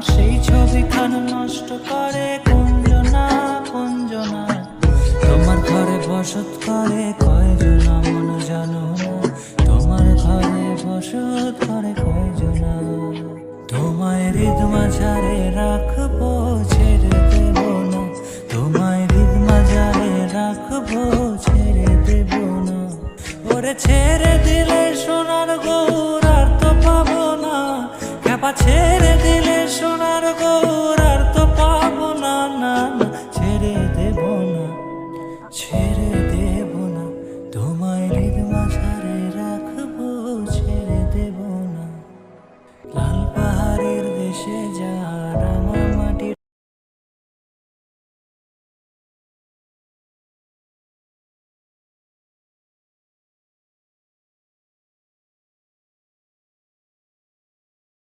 সেই ছবিখান নষ্ট করে কুঞ্জনা কুঞ্জনা। তোমার ঘরে বসত করে কয়জনা মন জানো না, তোমার ঘরে বসত করে কয়জনা। তোমায় হৃদ মাঝারে রাখ